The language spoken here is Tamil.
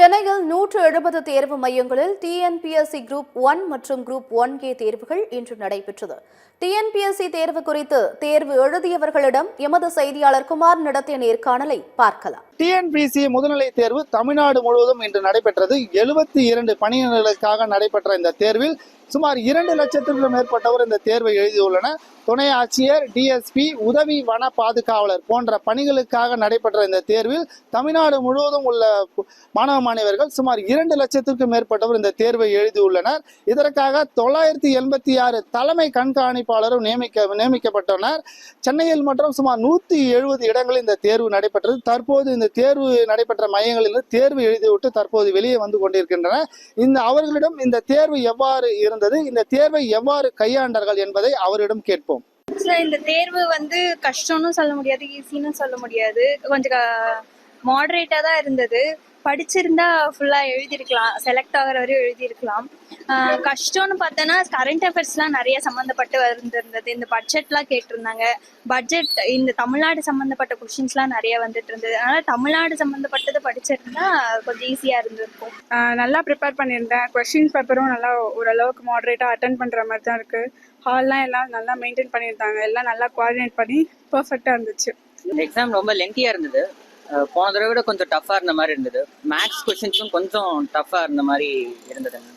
சென்னையில் 170 தேர்வு மையங்களில் டிஎன்பிஎஸ்சி குரூப் 1 மற்றும் குரூப் 1A தேர்வுகள் இன்று நடைபெற்றது. டிஎன்பிஎஸ்சி தேர்வு குறித்து தேர்வு எழுதியவர்களிடம் எமது செய்தியாளர் குமார் நடத்திய நேர்காணலை பார்க்கலாம். டிஎன்பிஎஸ்சி முதுநிலை தேர்வு தமிழ்நாடு முழுவதும் இன்று நடைபெற்றது. 72 பணியிடங்களுக்காக நடைபெற்ற இந்த தேர்வில் சுமார் 2 லட்சத்திற்கும் மேற்பட்டவர் இந்த தேர்வை எழுதியுள்ளனர். துணை ஆட்சியர், டிஎஸ்பி, உதவி வன பாதுகாவலர் போன்ற பணிகளுக்காக நடைபெற்ற இந்த தேர்வில் தமிழ்நாடு முழுவதும் உள்ள மாணவ மாணவர்கள் சுமார் 2 லட்சத்திற்கும் மேற்பட்டவர் இந்த தேர்வை எழுதியுள்ளனர். இதற்காக 986 தலைமை கண்காணிப்பாளரும் நியமிக்கப்பட்டனர். சென்னையில் மற்றும் சுமார் 170 இடங்களில் இந்த தேர்வு நடைபெற்றது. தற்போது இந்த தேர்வு நடைபெற்ற மையங்களில் தேர்வு எழுதிவிட்டு தற்போது வெளியே வந்து கொண்டிருக்கின்றனர். அவர்களிடம் இந்த தேர்வு எவ்வாறு இருந்தது, இந்த தேர்வை எவ்வாறு கையாண்டார்கள் என்பதை அவரிடம் கேட்போம். இந்த தேர்வு கஷ்டம்னு சொல்ல முடியாது, ஈஸின்னு சொல்ல முடியாது. கொஞ்சம் மாடரேட்டா தான் இருந்தது. படிச்சிருந்தா ஃபுல்லா எழுதியிருக்கலாம், செலக்ட் ஆகிற வரையும் எழுதியிருக்கலாம். கஷ்டம்னு பார்த்தோன்னா கரண்ட் அஃபேர்ஸ்லாம் நிறைய சம்மந்தப்பட்டு இருந்திருந்தது. இந்த பட்ஜெட்லாம் கேட்டிருந்தாங்க. பட்ஜெட் இந்த தமிழ்நாடு சம்மந்தப்பட்ட கொஷின்ஸ்லாம் நிறைய வந்துட்டு இருந்தது. அதனால தமிழ்நாடு சம்மந்தப்பட்டது படிச்சிருந்தா கொஞ்சம் ஈஸியாக இருந்திருக்கும். நல்லா ப்ரிப்பேர் பண்ணியிருந்தேன். கொஷின் பேப்பரும் நல்லா ஓரளவுக்கு மாடரேட்டாக அட்டன் பண்ணுற மாதிரி தான் இருக்குது. ஹால்லாம் எல்லாம் நல்லா மெயின்டைன் பண்ணியிருந்தாங்க. எல்லாம் நல்லா கோஆர்டினேட் பண்ணி பர்ஃபெக்டாக இருந்துச்சு. இந்த எக்ஸாம் ரொம்ப லென்த்தியாக இருந்தது. போன தடவை விட கொஞ்சம் டஃப்பாக இருந்த மாதிரி இருந்தது. மேக்ஸ் கொஷின்ஸும் கொஞ்சம் டஃப்பாக இருந்த மாதிரி இருந்ததுங்க.